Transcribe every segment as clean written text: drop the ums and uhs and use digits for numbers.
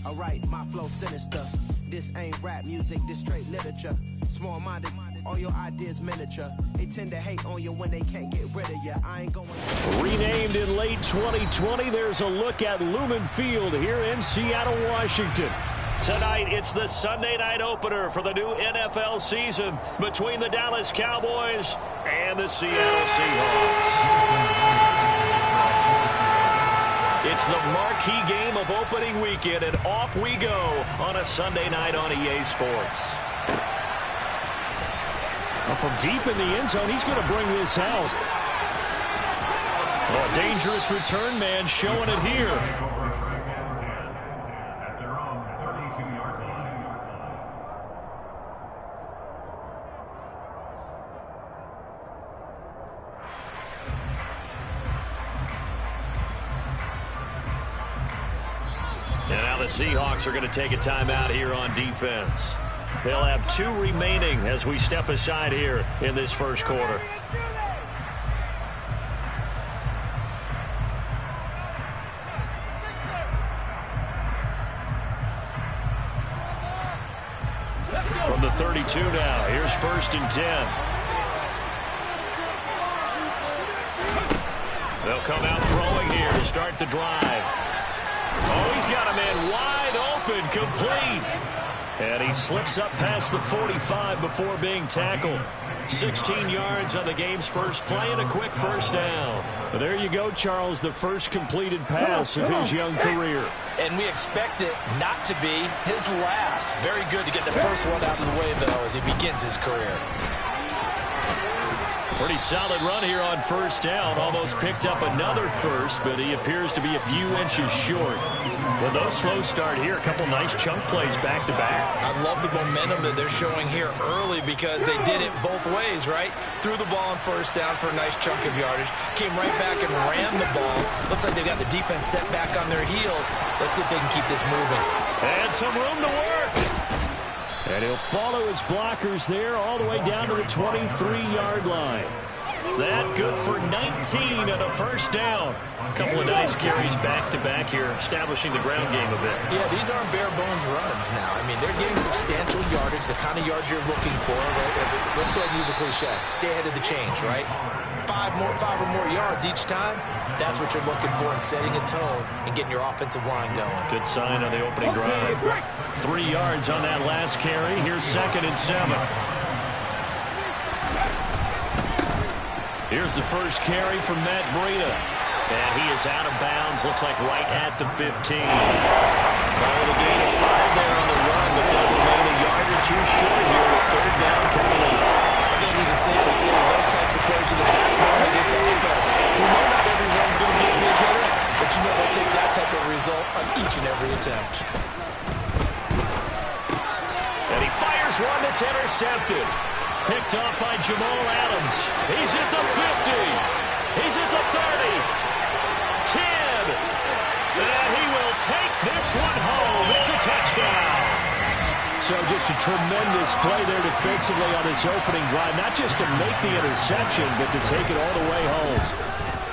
Alright, my flow sinister. This ain't rap music, this straight literature. Small-minded, all your ideas miniature. They tend to hate on you when they can't get rid of you. I ain't going. Renamed in late 2020, there's a look at Lumen Field here in Seattle, Washington. Tonight, it's the Sunday night opener for the new NFL season between the Dallas Cowboys and the Seattle Seahawks. It's the marquee game of opening weekend, and off we go on a Sunday night on EA Sports. From deep in the end zone, he's going to bring this out. Oh, a dangerous return man showing it here. And now the Seahawks are going to take a timeout here on defense. They'll have 2 remaining as we step aside here in this first quarter. From the 32 now, here's 1st and 10. They'll come out throwing here to start the drive. Oh, he's got a man wide open, complete. And he slips up past the 45 before being tackled. 16 yards on the game's first play and a quick first down. But there you go, Charles, the first completed pass of his young career. And we expect it not to be his last. Very good to get the first one out of the way, though, as he begins his career. Pretty solid run here on first down. Almost picked up another first, but he appears to be a few inches short. With no slow start here, a couple nice chunk plays back-to-back. I love the momentum that they're showing here early because they did it both ways, right? Threw the ball on first down for a nice chunk of yardage. Came right back and ran the ball. Looks like they've got the defense set back on their heels. Let's see if they can keep this moving. And some room to work. And he'll follow his blockers there all the way down to the 23-yard line. That good for 19 and a first down. A couple of nice carries back-to-back here, establishing the ground game a bit. Yeah, these aren't bare-bones runs now. I mean, they're getting substantial yardage, the kind of yards you're looking for. Right? Let's go ahead and use a cliche. Stay ahead of the change, right? 5 or more yards each time. That's what you're looking for in setting a tone and getting your offensive line going. Good sign on the opening drive. 3 yards on that last carry. Here's 2nd and 7. Here's the first carry from Matt Breida. And he is out of bounds. Looks like right at the 15. Call it a gain of 5 there on the run, but they'll remain a yard or 2 short here with 3rd down coming up. I think we can safely say that those types of plays are the backbone of this offense. We know not everyone's going to be a big hitter, but you know they'll take that type of result on each and every attempt. And he fires one that's intercepted. Picked off by Jamal Adams. He's at the 50. He's at the 30. 10. And he will take this one home. It's a touchdown. So just a tremendous play there defensively on his opening drive. Not just to make the interception, but to take it all the way home.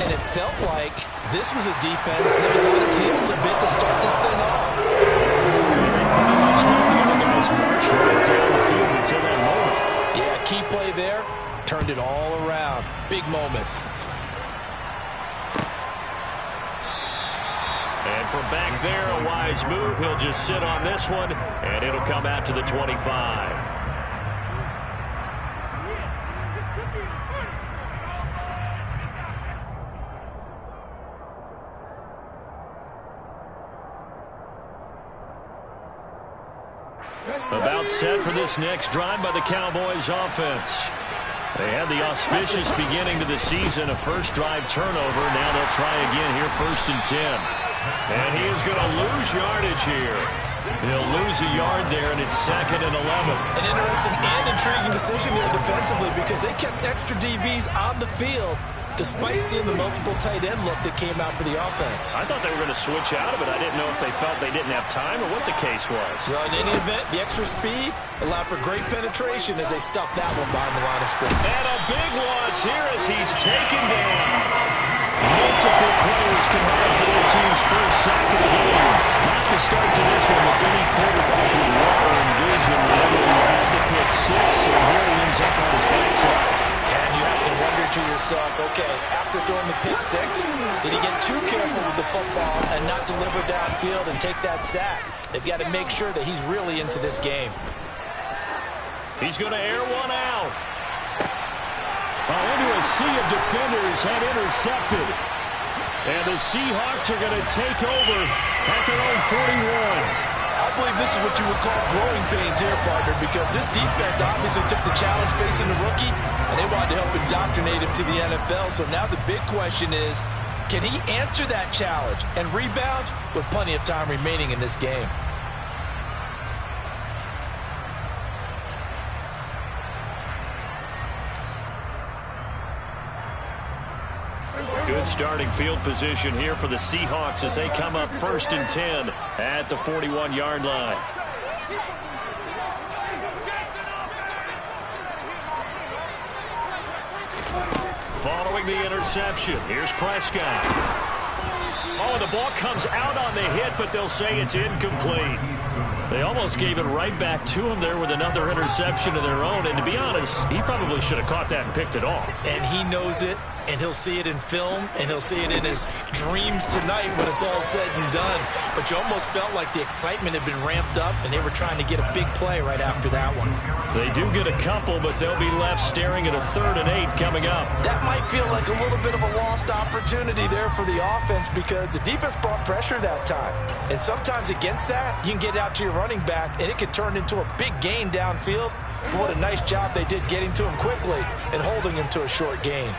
And it felt like this was a defense that was on its heels a bit to start this thing off. They pretty much let the other guys march right down the field until that moment. Yeah, key play there. Turned it all around. Big moment. And from back there, a wise move. He'll just sit on this one, and it'll come out to the 25. About set for this next drive by the Cowboys offense. They had the auspicious beginning to the season, a first drive turnover. Now they'll try again here, 1st and 10. And he is going to lose yardage here. He'll lose a yard there, and it's 2nd and 11. An interesting and intriguing decision there defensively because they kept extra DBs on the field despite seeing the multiple tight end look that came out for the offense. I thought they were going to switch out of it. I didn't know if they felt they didn't have time or what the case was. Well, in any event, the extra speed allowed for great penetration as they stuffed that one behind the line of scrimmage. And a big loss here as he's taken down. Multiple players combined for their team's first sack of the game. Not the start to this one. okay, after throwing the pick six, did he get too careful with the football and not deliver downfield and take that sack? They've got to make sure that he's really into this game. He's going to air one out. Into a sea of defenders and intercepted. And the Seahawks are going to take over at their own 41. I believe this is what you would call growing pains here, partner, because this defense obviously took the challenge facing the rookie, and they wanted to help indoctrinate him to the NFL. So now the big question is, can he answer that challenge and rebound with plenty of time remaining in this game? Good starting field position here for the Seahawks as they come up 1st and 10 at the 41-yard line. Following the interception, here's Prescott. Oh, the ball comes out on the hit, but they'll say it's incomplete. They almost gave it right back to him there with another interception of their own. And to be honest, he probably should have caught that and picked it off. And he knows it, and he'll see it in film, and he'll see it in his dreams tonight when it's all said and done. But you almost felt like the excitement had been ramped up, and they were trying to get a big play right after that one. They do get a couple, but they'll be left staring at a 3rd and 8 coming up. That might feel like a little bit of a lost opportunity there for the offense because the defense brought pressure that time. And sometimes against that, you can get out to your running back, and it could turn into a big gain downfield. But what a nice job they did getting to him quickly and holding him to a short gain.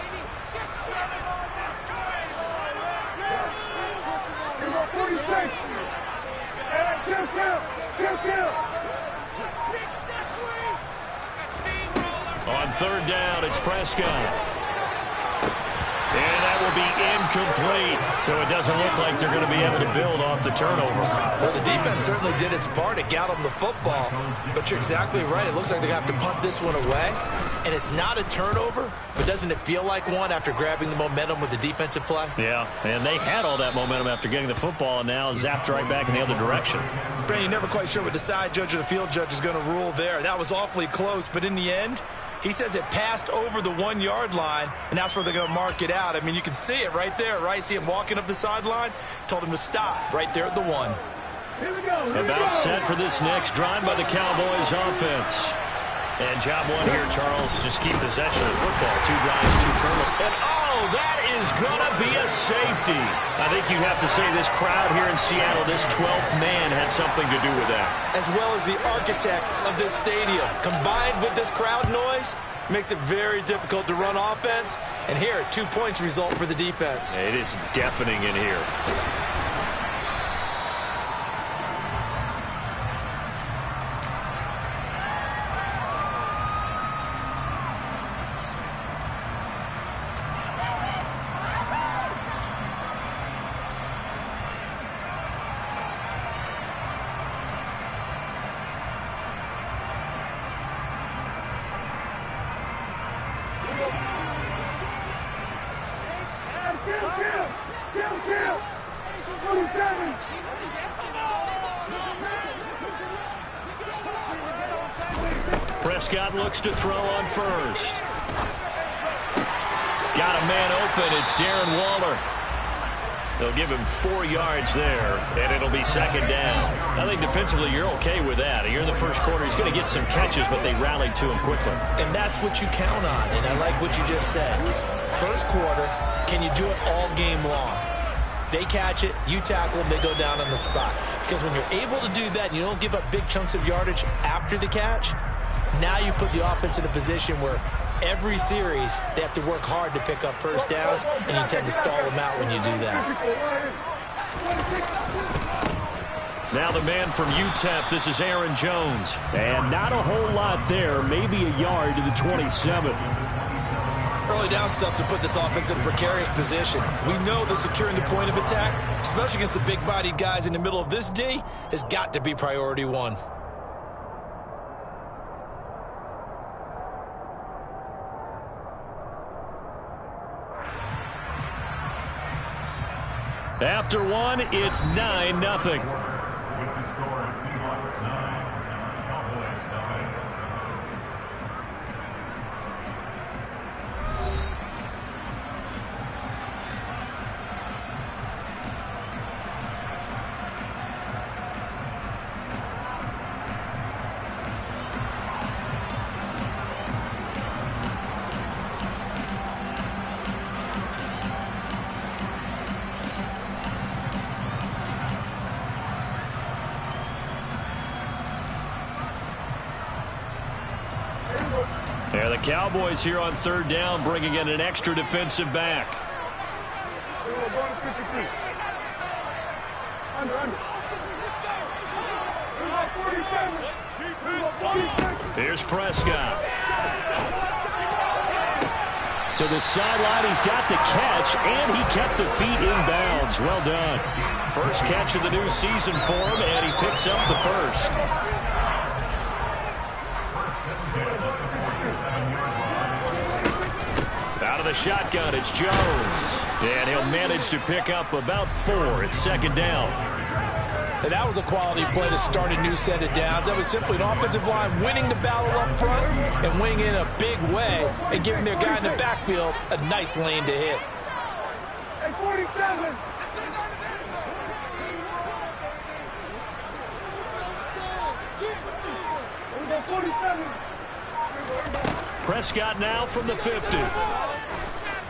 On 3rd down, it's Prescott. And that will be incomplete. So it doesn't look like they're going to be able to build off the turnover. Well, the defense certainly did its part. It got them the football. But you're exactly right. It looks like they're going to have to punt this one away. And it's not a turnover, but doesn't it feel like one after grabbing the momentum with the defensive play? Yeah, and they had all that momentum after getting the football and now zapped right back in the other direction. Brandon, you're never quite sure what the side judge or the field judge is going to rule there. That was awfully close, but in the end, he says it passed over the 1-yard line, and that's where they're going to mark it out. I mean, you can see it right there, right? See him walking up the sideline? Told him to stop right there at the 1. About set for this next drive by the Cowboys offense. And job one here, Charles, just keep possession of the football. 2 drives, 2 turnovers. And oh, that is going to be a safety. I think you have to say this crowd here in Seattle, this 12th man had something to do with that. As well as the architect of this stadium. Combined with this crowd noise, makes it very difficult to run offense. And here, 2 points result for the defense. It is deafening in here. Prescott looks to throw on first. Got a man open. It's Darren Waller. They'll give him 4 yards there, and it'll be 2nd down. I think defensively you're okay with that. You're in the first quarter. He's going to get some catches, but they rallied to him quickly. And that's what you count on, and I like what you just said. First quarter, can you do it all game long? They catch it, you tackle them, they go down on the spot. Because when you're able to do that and you don't give up big chunks of yardage after the catch, now you put the offense in a position where every series they have to work hard to pick up first downs, and you tend to stall them out when you do that. Now the man from UTEP, this is Aaron Jones. And not a whole lot there, maybe a yard to the 27. Early down stuff to put this offense in a precarious position. We know that securing the point of attack, especially against the big-bodied guys in the middle of this D, has got to be priority 1. After 1, it's 9-0. And the Cowboys here on third down bringing in an extra defensive back. Here's Prescott. To the sideline, he's got the catch, and he kept the feet in bounds. Well done. First catch of the new season for him, and he picks up the first. Out of the shotgun, it's Jones. And he'll manage to pick up about 4 at second down. And that was a quality play to start a new set of downs. That was simply an offensive line winning the battle up front and winning in a big way and giving their guy in the backfield a nice lane to hit. Hey, 47. Prescott now from the 50.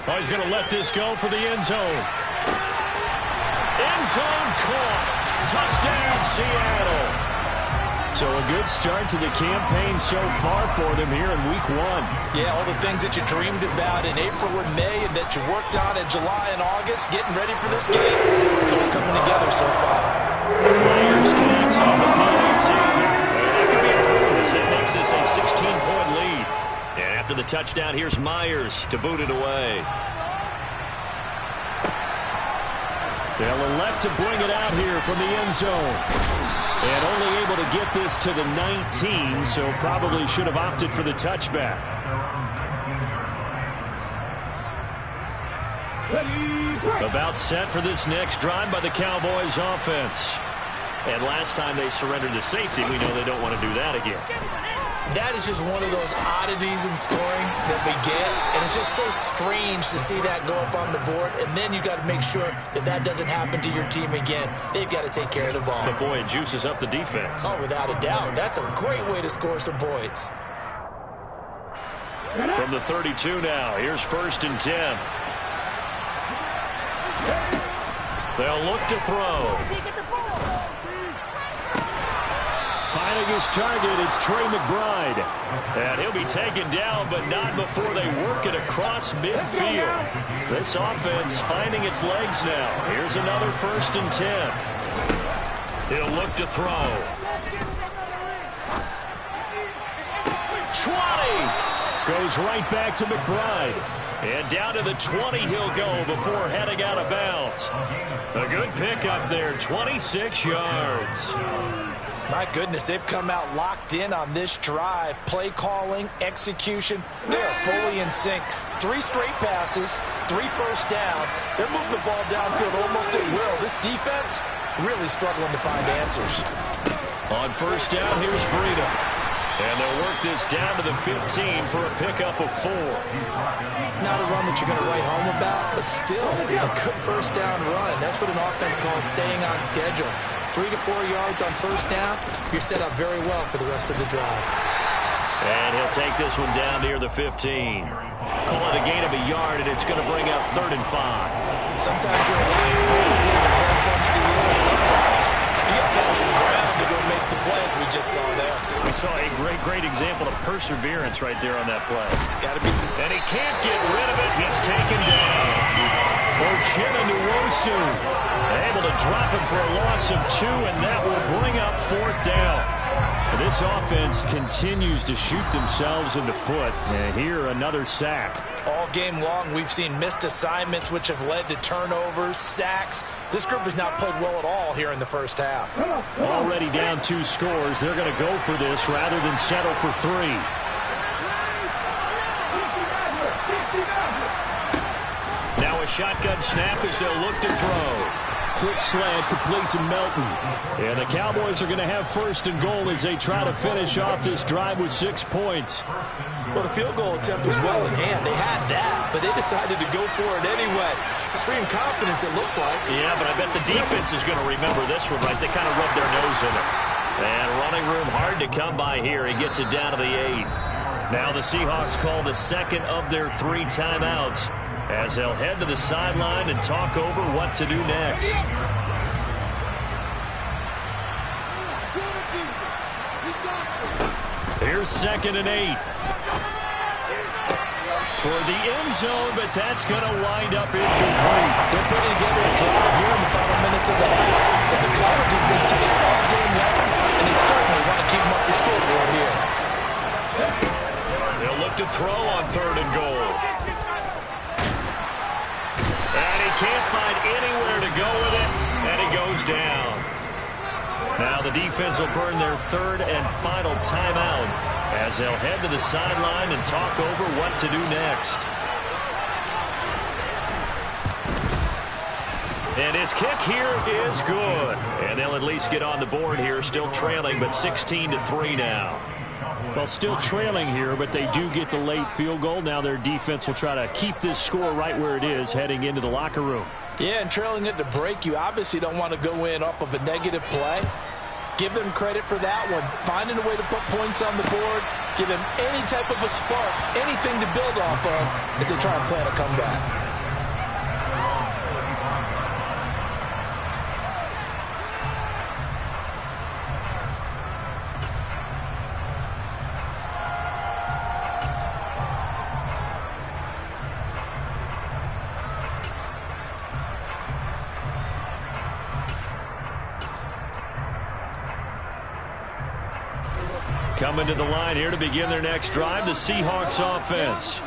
Oh, he's going to let this go for the end zone. End zone caught. Touchdown, Seattle. So a good start to the campaign so far for them here in week 1. Yeah, all the things that you dreamed about in April and May and that you worked on in July and August, getting ready for this game, it's all coming together so far. Myles connects on the PAT. That could be important as that makes this a 16-point lead. And after the touchdown, here's Myles to boot it away. They'll elect to bring it out here from the end zone. And only able to get this to the 19, so probably should have opted for the touchback. About set for this next drive by the Cowboys offense. And last time they surrendered to safety, we know they don't want to do that again. That is just one of those oddities in scoring that we get, and it's just so strange to see that go up on the board, and then you got to make sure that that doesn't happen to your team again. They've got to take care of the ball. But boy, it juices up the defense. Oh, without a doubt. That's a great way to score some points. From the 32 now, here's 1st and 10. They'll look to throw. Finding his target, it's Trey McBride. And he'll be taken down, but not before they work it across midfield. This offense finding its legs now. Here's another 1st and 10. He'll look to throw. 20! Goes right back to McBride. And down to the 20 he'll go before heading out of bounds. A good pickup there, 26 yards. My goodness, they've come out locked in on this drive. Play calling, execution, they are fully in sync. 3 straight passes, 3 first downs. They're moving the ball downfield almost at will. This defense really struggling to find answers. On 1st down, here's Breida. And they'll work this down to the 15 for a pickup of 4. Not a run that you're going to write home about, but still a good 1st down run. That's what an offense calls staying on schedule. 3 to 4 yards on 1st down, you're set up very well for the rest of the drive. And he'll take this one down near the 15. Call it a gain of a yard, and it's going to bring up 3rd and 5. Sometimes you're waiting perfectly when the play comes to you, and sometimes you got to cover some ground to go make the plays we just saw there. We saw a great example of perseverance right there on that play. Got to be. And he can't get rid of it. He's taken down. Ochena Nwosu able to drop him for a loss of 2, and that will bring up 4th down. This offense continues to shoot themselves in the foot. And here, another sack. All game long, we've seen missed assignments, which have led to turnovers, sacks. This group has not played well at all here in the 1st half. Already down 2 scores. They're going to go for this rather than settle for 3. Now a shotgun snap as they'll look to throw. Quick slant complete to Melton. And the Cowboys are going to have 1st and goal as they try to finish off this drive with 6 points. Well, the field goal attempt was well in hand. They had that, but they decided to go for it anyway. Extreme confidence, it looks like. Yeah, but I bet the defense is going to remember this one, right? They kind of rubbed their nose in it. And running room hard to come by here. He gets it down to the 8. Now the Seahawks call the 2nd of their 3 timeouts, as they'll head to the sideline and talk over what to do next. Here's 2nd and 8. toward the end zone, but that's going to wind up incomplete. They're putting together a drive here in the final minutes of the half. But the coverage has been tight all game long, and they certainly want to keep them up the scoreboard here. They'll look to throw on 3rd and goal. And he can't find anywhere to go with it, and he goes down. Now the defense will burn their 3rd and final timeout as they'll head to the sideline and talk over what to do next. And his kick here is good. And they'll at least get on the board here, still trailing, but 16-3 now. Well, still trailing here, but they do get the late field goal. Now their defense will try to keep this score right where it is heading into the locker room. Yeah, and trailing at the break, you obviously don't want to go in off of a negative play. Give them credit for that one. Finding a way to put points on the board, give them any type of a spark, anything to build off of as they try and plan a comeback. Coming to the line here to begin their next drive, the Seahawks offense.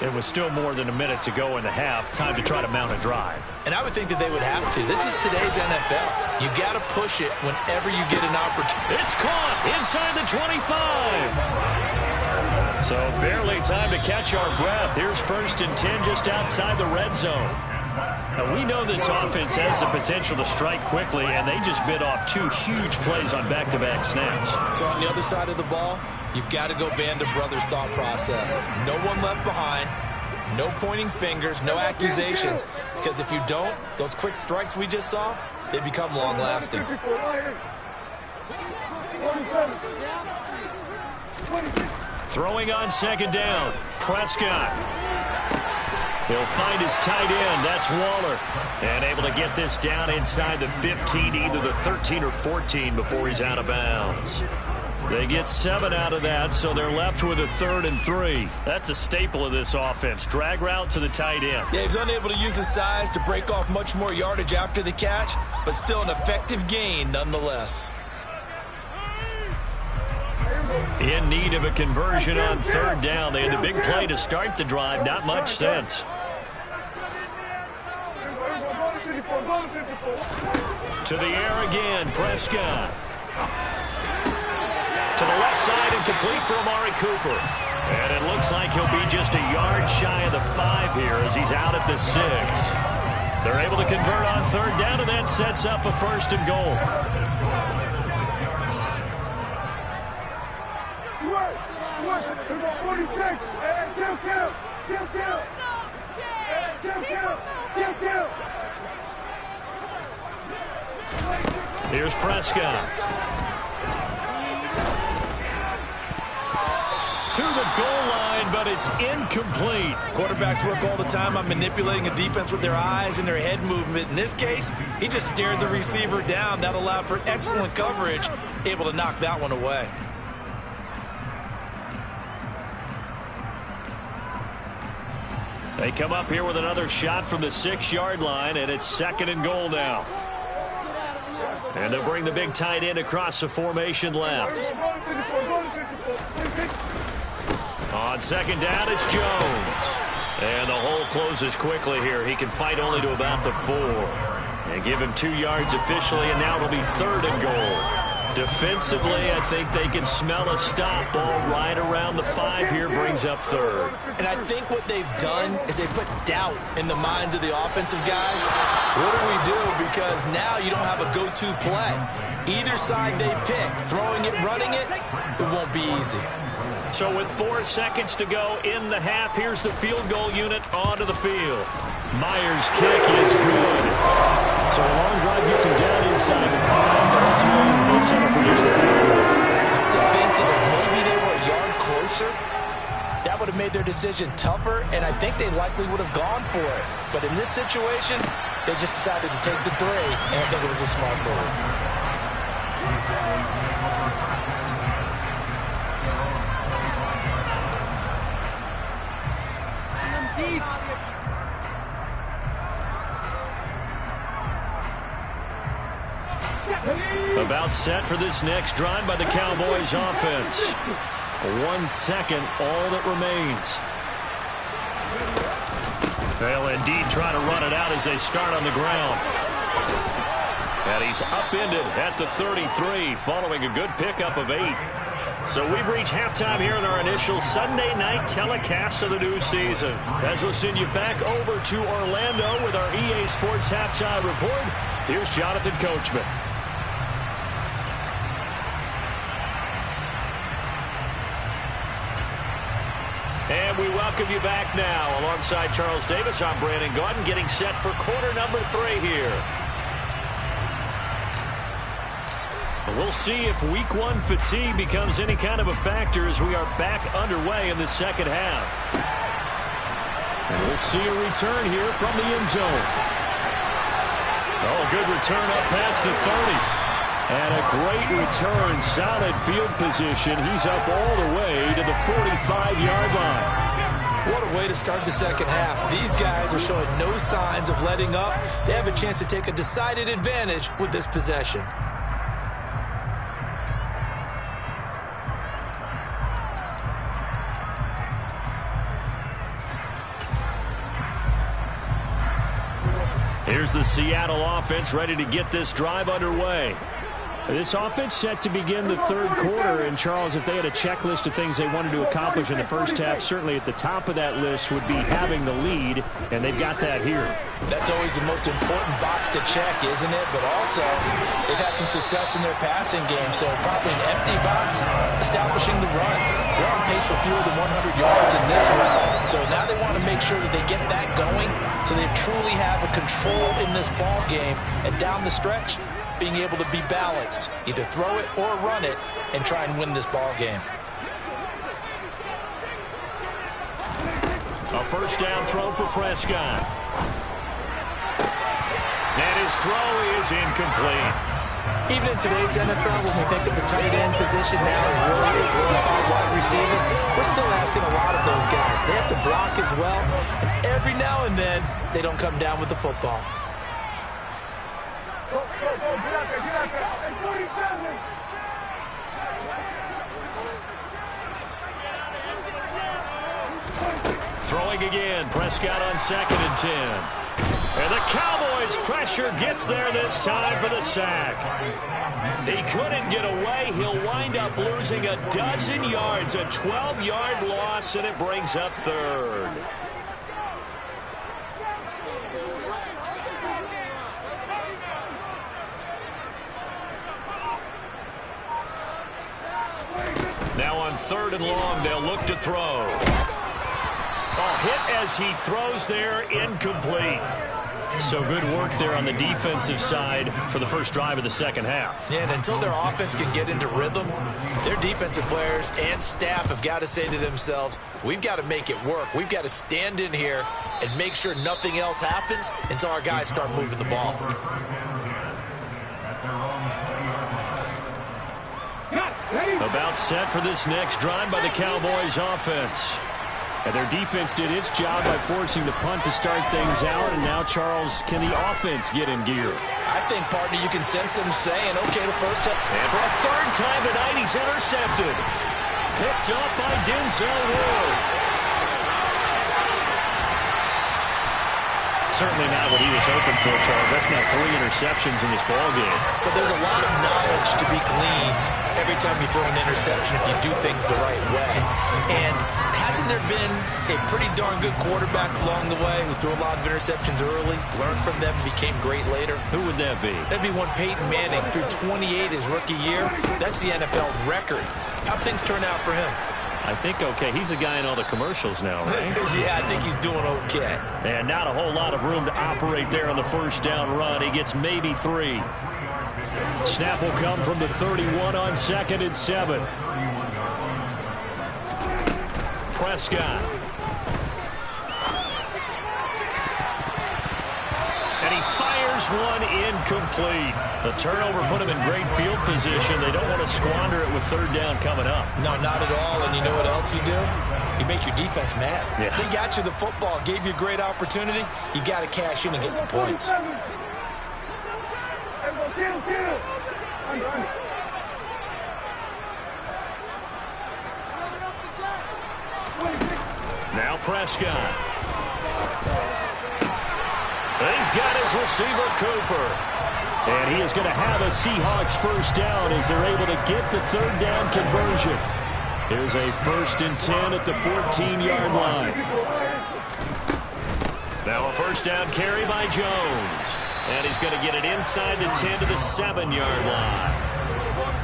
It was still more than a minute to go in the half. Time to try to mount a drive. And I would think that they would have to. This is today's NFL. You got to push it whenever you get an opportunity. It's caught inside the 25. So barely time to catch our breath. Here's 1st and 10 just outside the red zone. Now, we know this offense has the potential to strike quickly, and they just bit off 2 huge plays on back-to-back snaps. So on the other side of the ball, you've got to go band of brothers thought process. No one left behind, no pointing fingers, no accusations, because if you don't, those quick strikes we just saw, they become long-lasting. Throwing on 2nd down, Prescott. He'll find his tight end. That's Waller. And able to get this down inside the 15, either the 13 or 14 before he's out of bounds. They get 7 out of that, so they're left with a 3rd and 3. That's a staple of this offense. Drag route to the tight end. Yeah, he's unable to use his size to break off much more yardage after the catch, but still an effective gain nonetheless. In need of a conversion on 3rd down. They had the big play to start the drive. Not much sense. To the air again, Prescott. To the left side and complete for Amari Cooper. And it looks like he'll be just a yard shy of the 5 here as he's out at the 6. They're able to convert on 3rd down, and that sets up a 1st and goal. Here's Prescott. To the goal line, but it's incomplete. Quarterbacks work all the time on manipulating a defense with their eyes and their head movement. In this case, he just stared the receiver down. That allowed for excellent coverage, able to knock that one away. They come up here with another shot from the 6-yard line, and it's 2nd and goal now. And they'll bring the big tight end across the formation left. On 2nd down, it's Jones. And the hole closes quickly here. He can fight only to about the 4. And give him 2 yards officially, and now it'll be 3rd and goal. Defensively, I think they can smell a stop. Ball right around the 5 here, brings up 3rd. And I think what they've done is they put doubt in the minds of the offensive guys. What do we do? Because now you don't have a go-to play. Either side they pick, throwing it, running it, it won't be easy. So with 4 seconds to go in the half, here's the field goal unit onto the field. Myers' kick is good. So a long drive gets him down inside the 5, but ultimately they'll settle for just the field goal. To think that if maybe they were a yard closer, that would have made their decision tougher, and I think they likely would have gone for it. But in this situation, they just decided to take the 3, and I think it was a smart move. About set for this next drive by the Cowboys offense. 1 second, all that remains. They'll indeed try to run it out as they start on the ground. And he's upended at the 33 following a good pickup of 8. So we've reached halftime here in our initial Sunday night telecast of the new season. As we'll send you back over to Orlando with our EA Sports Halftime Report, here's Jonathan Coachman. And we welcome you back now. Alongside Charles Davis, I'm Brandon Gaudin, getting set for quarter number 3 here. We'll see if week 1 fatigue becomes any kind of a factor as we are back underway in the second half. And we'll see a return here from the end zone. Oh, a good return up past the 30. And a great return, solid field position. He's up all the way to the 45-yard line. What a way to start the second half. These guys are showing no signs of letting up. They have a chance to take a decided advantage with this possession. Here's the Seattle offense ready to get this drive underway. This offense set to begin the third quarter. And, Charles, if they had a checklist of things they wanted to accomplish in the first half, certainly at the top of that list would be having the lead, and they've got that here. That's always the most important box to check, isn't it? But also, they've had some success in their passing game, so probably an empty box, establishing the run. They're on pace for fewer than 100 yards in this one. So now they want to make sure that they get that going so they truly have a control in this ball game. And down the stretch, being able to be balanced, either throw it or run it, and try and win this ball game. A first down throw for Prescott. And his throw is incomplete. Even in today's NFL, when we think of the tight end position now as really a glorified wide receiver, we're still asking a lot of those guys. They have to block as well, and every now and then, they don't come down with the football. Throwing again, Prescott on 2nd and 10. And the Cowboys' pressure gets there this time for the sack. He couldn't get away. He'll wind up losing a dozen yards, a 12-yard loss, and it brings up 3rd. Now on 3rd and long, they'll look to throw. A hit as he throws there, incomplete. So good work there on the defensive side for the first drive of the second half. Yeah, and until their offense can get into rhythm, their defensive players and staff have got to say to themselves, we've got to make it work. We've got to stand in here and make sure nothing else happens until our guys start moving the ball. About set for this next drive by the Cowboys offense. And their defense did its job by forcing the punt to start things out. And now, Charles, can the offense get in gear? I think, partner, you can sense them saying, okay, the first time. And for a 3rd time tonight, he's intercepted. Picked up by Denzel Ward. Certainly not what he was hoping for, Charles. That's now 3 interceptions in this ballgame. But there's a lot of knowledge to be gleaned every time you throw an interception if you do things the right way. And hasn't there been a pretty darn good quarterback along the way who threw a lot of interceptions early, learned from them, and became great later? Who would that be? That'd be one Peyton Manning, threw 28 his rookie year. That's the NFL record. How'd things turn out for him? I think okay. He's a guy in all the commercials now, right? Yeah, I think he's doing okay. And not a whole lot of room to operate there on the first down run. He gets maybe 3. Snap will come from the 31 on 2nd and 7. Prescott. And he fires one incomplete. The turnover put him in great field position. They don't want to squander it with 3rd down coming up. No, not at all. And you know what else you do? You make your defense mad. Yeah. They got you the football, gave you a great opportunity. You got to cash in and get some points. Now Prescott. He's got his receiver, Cooper. And he is going to have a Seahawks first down as they're able to get the third down conversion. Here's a 1st and 10 at the 14-yard line. Now a first down carry by Jones. And he's going to get it inside the 10 to the 7-yard line.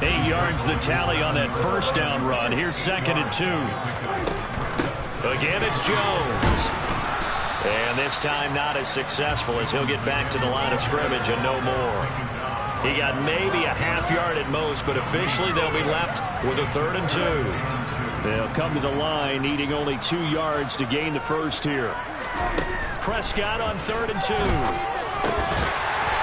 8 yards the tally on that first down run. Here's 2nd and 2. Again, it's Jones. And this time not as successful as he'll get back to the line of scrimmage and no more. He got maybe a half yard at most, but officially they'll be left with a 3rd and 2. They'll come to the line needing only 2 yards to gain the first here. Prescott on 3rd and 2.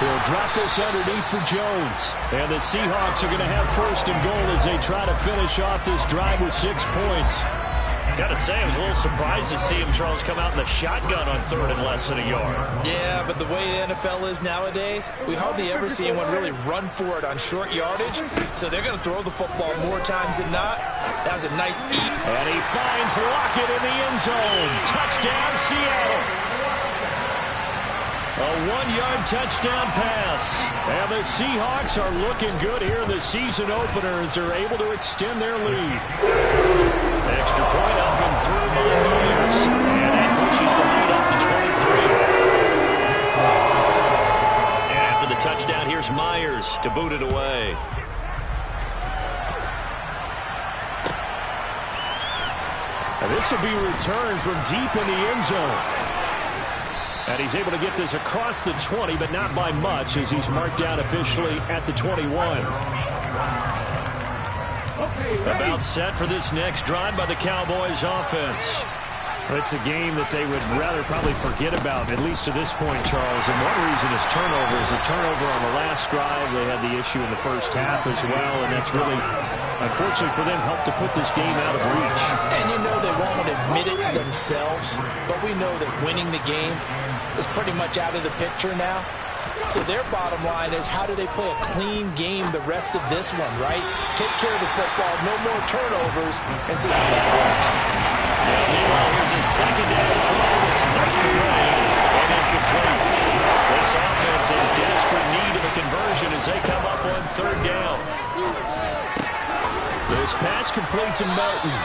He'll drop this underneath for Jones. And the Seahawks are going to have 1st and goal as they try to finish off this drive with 6 points. Got to say, I was a little surprised to see him, Charles, come out in the shotgun on 3rd and less than a yard. Yeah, but the way the NFL is nowadays, we hardly ever see anyone really run for it on short yardage. So they're going to throw the football more times than not. That was a nice eat. And he finds Lockett in the end zone. Touchdown, Seattle. A 1-yard touchdown pass. And the Seahawks are looking good here in the season opener as they're able to extend their lead. Extra point up and through by Myles. And that pushes the lead up to 23. And after the touchdown, here's Myers to boot it away. And this will be returned from deep in the end zone. And he's able to get this across the 20, but not by much as he's marked down officially at the 21. About set for this next drive by the Cowboys offense. It's a game that they would rather probably forget about, at least to this point, Charles. And one reason is turnovers. A turnover on the last drive. They had the issue in the first half as well, and that's really, unfortunately for them, helped to put this game out of reach. And you know they won't admit it to themselves, but we know that winning the game is pretty much out of the picture now. So their bottom line is, how do they play a clean game the rest of this one, right? Take care of the football, no more turnovers, and see how that works. Meanwhile, here's a 2nd down throw that's knocked away and incomplete. This offense in desperate need of a conversion as they come up on 3rd down. This pass complete to Melton.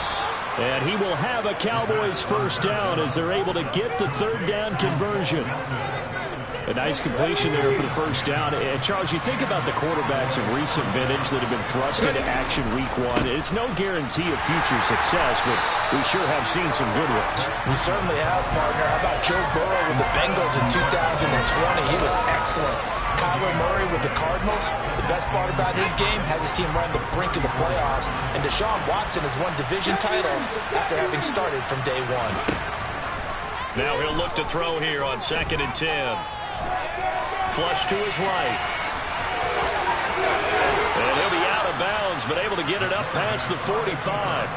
And he will have a Cowboys first down as they're able to get the 3rd down conversion. A nice completion there for the first down. And Charles, you think about the quarterbacks of recent vintage that have been thrust into action week 1. It's no guarantee of future success, but we sure have seen some good ones. We certainly have, partner. How about Joe Burrow with the Bengals in 2020? He was excellent. Kyler Murray with the Cardinals. The best part about his game, has his team right on the brink of the playoffs. And Deshaun Watson has won division titles after having started from day 1. Now he'll look to throw here on 2nd and 10. Flush to his right. And he'll be out of bounds, but able to get it up past the 45.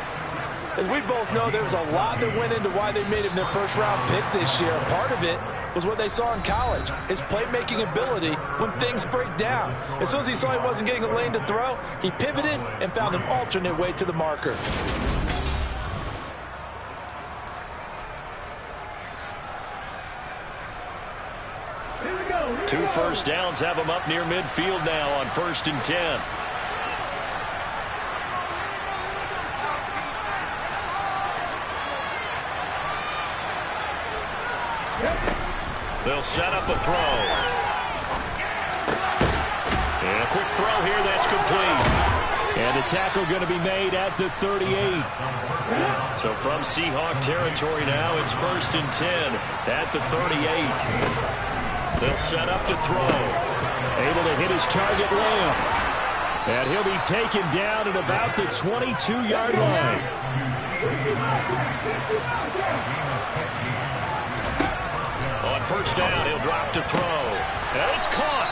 As we both know, there was a lot that went into why they made him their first-round pick this year. Part of it was what they saw in college, his playmaking ability when things break down. As soon as he saw he wasn't getting a lane to throw, he pivoted and found an alternate way to the marker. 2 first downs have him up near midfield now on 1st and 10. They'll set up a throw. And a quick throw here, that's complete. And the tackle going to be made at the 38. So from Seahawk territory now, it's 1st and 10 at the 38. They'll set up to throw. Able to hit his target, Lamb. And he'll be taken down at about the 22-yard line. On 1st down, he'll drop to throw. And it's caught.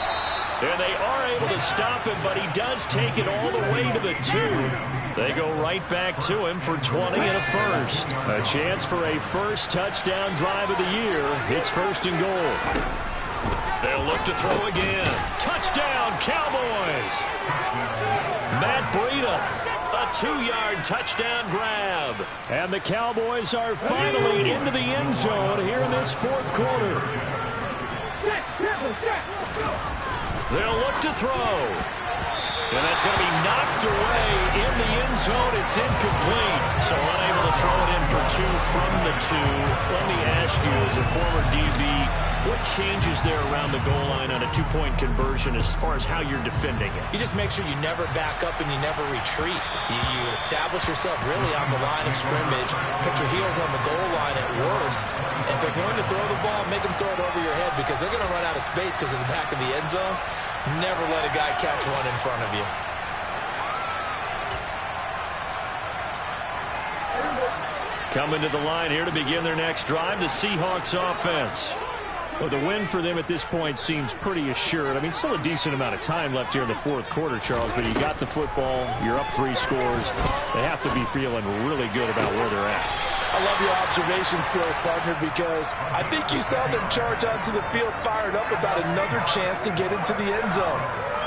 And they are able to stop him, but he does take it all the way to the 2. They go right back to him for 20 and a first. A chance for a first touchdown drive of the year. It's 1st and goal. They'll look to throw again. Touchdown, Cowboys. Matt Breida, a 2-yard touchdown grab. And the Cowboys are finally into the end zone here in this fourth quarter. They'll look to throw. And that's going to be knocked away in the end zone. It's incomplete. So unable to throw it in for 2 from the 2. Let me ask you, as a former DB, what changes there around the goal line on a 2-point conversion as far as how you're defending it? You just make sure you never back up and you never retreat. You establish yourself really on the line of scrimmage, put your heels on the goal line at worst. And if they're going to throw the ball, make them throw it over your head because they're going to run out of space because of the back of the end zone. Never let a guy catch one in front of you. Coming to the line here to begin their next drive, the Seahawks offense. Well, the win for them at this point seems pretty assured. I mean, still a decent amount of time left here in the fourth quarter, Charles, but you got the football, you're up 3 scores. They have to be feeling really good about where they're at. I love your observation skills, partner, because I think you saw them charge onto the field fired up about another chance to get into the end zone.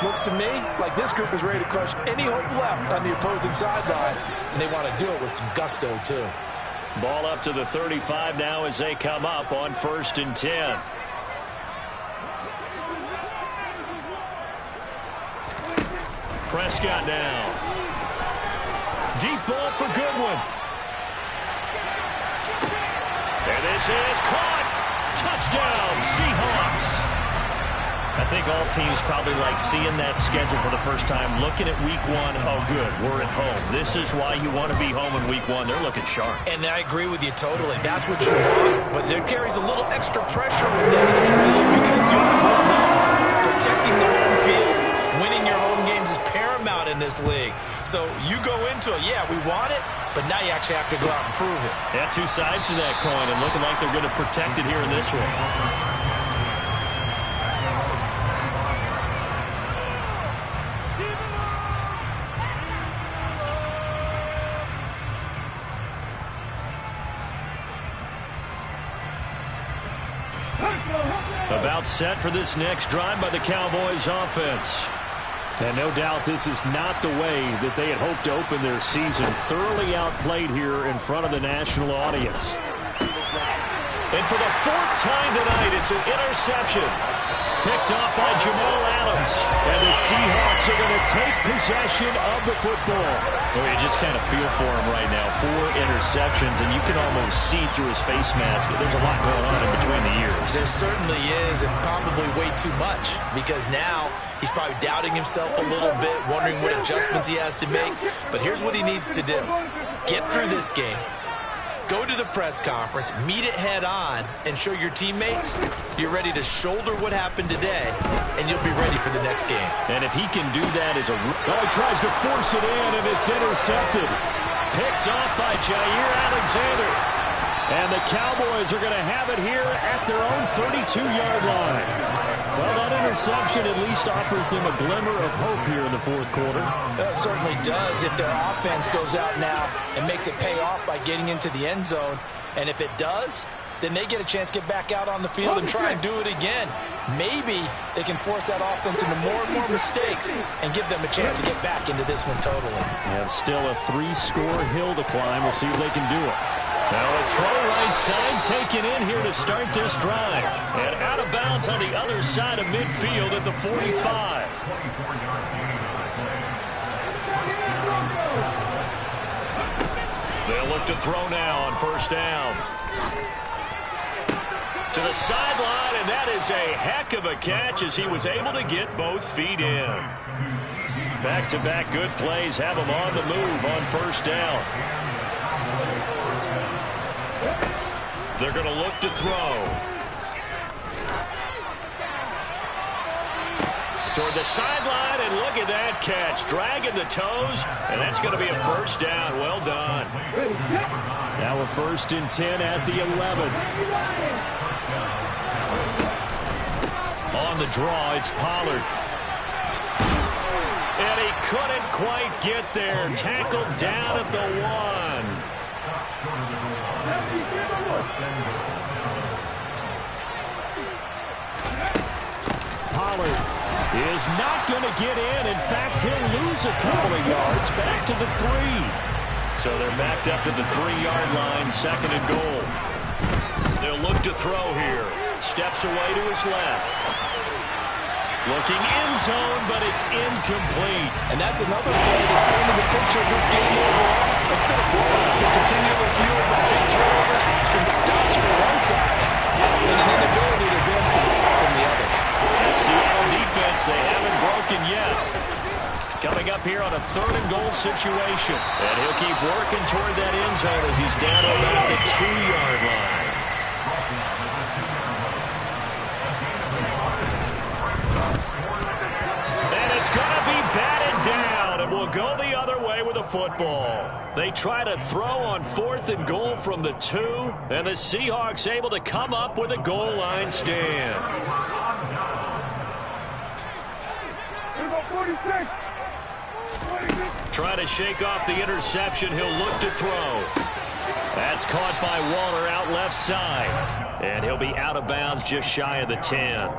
Looks to me like this group is ready to crush any hope left on the opposing sideline, and they want to do it with some gusto, too. Ball up to the 35 now as they come up on 1st and 10. Prescott now. Deep ball for Goodwin. And this is caught. Touchdown, Seahawks. I think all teams probably like seeing that schedule for the first time, looking at week 1. Oh, good, we're at home. This is why you want to be home in week 1. They're looking sharp. And I agree with you totally. That's what you want. But there carries a little extra pressure with that as well because you and I both know protecting the home field, winning your home games is paramount in this league. So you go into it, yeah, we want it, but now you actually have to go out and prove it. Yeah, 2 sides to that coin, and looking like they're going to protect it here in this one. About set for this next drive by the Cowboys offense. And no doubt this is not the way that they had hoped to open their season. Thoroughly outplayed here in front of the national audience. And for the 4th time tonight, it's an interception. Picked off by Jamal Adams. And the Seahawks are going to take possession of the football. Well, you just kind of feel for him right now. 4 interceptions, and you can almost see through his face mask. There's a lot going on in between the ears. There certainly is, and probably way too much, because now he's probably doubting himself a little bit, wondering what adjustments he has to make. But here's what he needs to do. Get through this game. Go to the press conference, meet it head on, and show your teammates you're ready to shoulder what happened today, and you'll be ready for the next game. And if he can do that as a... Oh, he tries to force it in, and it's intercepted. Picked off by Jair Alexander. And the Cowboys are going to have it here at their own 32-yard line. Well, that interception at least offers them a glimmer of hope here in the fourth quarter. That certainly does if their offense goes out now and makes it pay off by getting into the end zone. And if it does, then they get a chance to get back out on the field and try and do it again. Maybe they can force that offense into more and more mistakes and give them a chance to get back into this one totally. Yeah, still a 3-score hill to climb. We'll see if they can do it. Now a throw right side taken in here to start this drive. And out of bounds on the other side of midfield at the 45. They'll look to throw now on 1st down. To the sideline, and that is a heck of a catch as he was able to get both feet in. Back-to-back good plays have him on the move on 1st down. They're going to look to throw. Toward the sideline, and look at that catch. Dragging the toes, and that's going to be a 1st down. Well done. Now a 1st and 10 at the 11. On the draw, it's Pollard. And he couldn't quite get there. Tackled down at the 1. Pollard is not going to get in. In fact, he'll lose a couple of yards back to the 3. So they're backed up to the 3-yard line, 2nd and goal. They'll look to throw here. Steps away to his left. Looking end zone, but it's incomplete. And that's another play that's painted the picture of this game overall. It's been a play that's been continually fueled by big turnovers and stops from one side and an inability to advance the ball from the other. The Seattle defense, they haven't broken yet. Coming up here on a 3rd and goal situation. And he'll keep working toward that end zone as he's down to about the 2-yard line. It's going to be batted down, and we'll go the other way with the football. They try to throw on 4th and goal from the 2, and the Seahawks able to come up with a goal line stand. Trying to shake off the interception. He'll look to throw. That's caught by Waller out left side, and he'll be out of bounds just shy of the 10.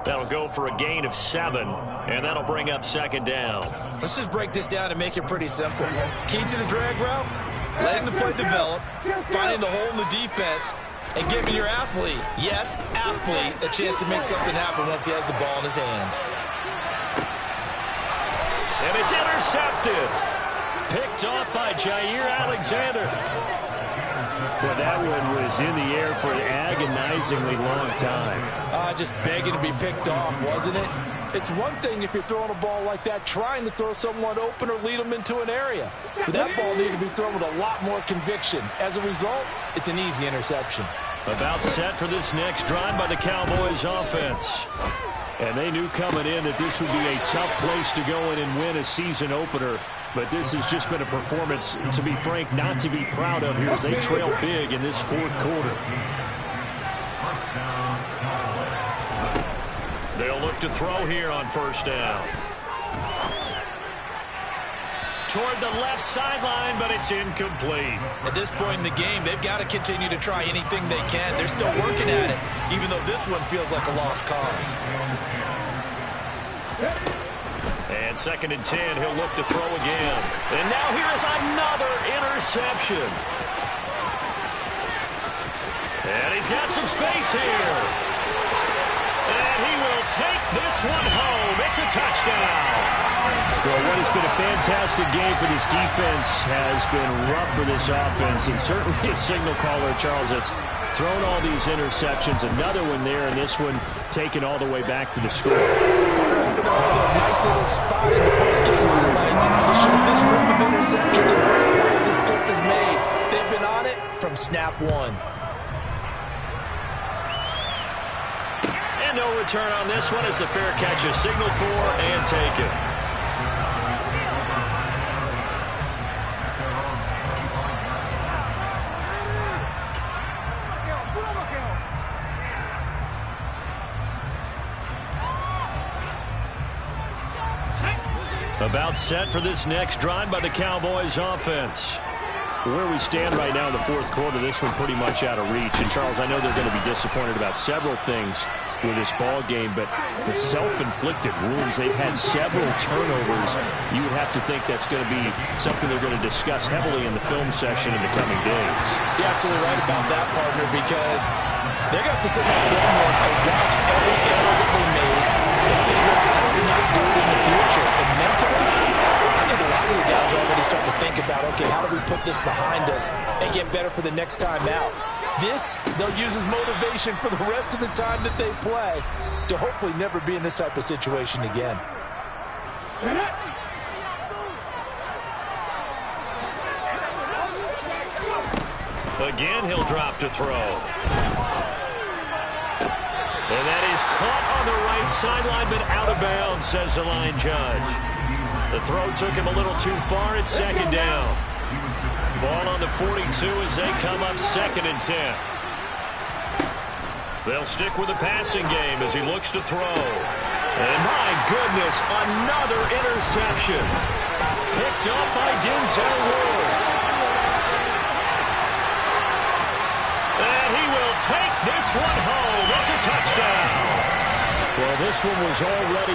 That'll go for a gain of 7, and that'll bring up 2nd down. Let's just break this down and make it pretty simple. Key to the drag route, letting the play develop, finding the hole in the defense, and giving your athlete, yes, athlete, a chance to make something happen once he has the ball in his hands. And it's intercepted. Picked off by Jair Alexander. Well, that one was in the air for an agonizingly long time. Just begging to be picked off, wasn't it? It's one thing if you're throwing a ball like that, trying to throw someone open or lead them into an area. But that ball needed to be thrown with a lot more conviction. As a result, it's an easy interception. About set for this next drive by the Cowboys offense. And they knew coming in that this would be a tough place to go in and win a season opener. But this has just been a performance, to be frank, not to be proud of here as they trail big in this 4th quarter. They'll look to throw here on 1st down. Toward the left sideline, but it's incomplete. At this point in the game, they've got to continue to try anything they can. They're still working at it, even though this one feels like a lost cause. And 2nd and 10, he'll look to throw again. And now here is another interception. And he's got some space here. And he will take this one home. It's a touchdown. Well, what has been a fantastic game for this defense has been rough for this offense. And certainly a signal caller, Charles, that's thrown all these interceptions. Another one there, and this one taken all the way back for the score. Nice little spot in the post-game highlights to show this run of interceptions and great plays this group has made. They've been on it from snap 1. And no return on this one as the fair catch is signaled for and taken. About set for this next drive by the Cowboys offense. Where we stand right now in the 4th quarter, this one pretty much out of reach. And, Charles, I know they're going to be disappointed about several things with this ball game, but the self-inflicted wounds, they've had several turnovers. You would have to think that's going to be something they're going to discuss heavily in the film session in the coming days. You're absolutely right about that, partner, because they're going to have to sit down and watch every error that they made and figure out how to not do it in the future. And mentally, I think a lot of the guys are already starting to think about, okay, how do we put this behind us and get better for the next time out? This, they'll use as motivation for the rest of the time that they play to hopefully never be in this type of situation again. Again, he'll drop to throw. And that is caught on the right sideline, but out of bounds, says the line judge. The throw took him a little too far. It's 2nd down. Ball on the 42 as they come up 2nd and 10. They'll stick with the passing game as he looks to throw. And my goodness, another interception. Picked up by Denzel Ward. And he will take this one home. It's a touchdown. Well, this one was already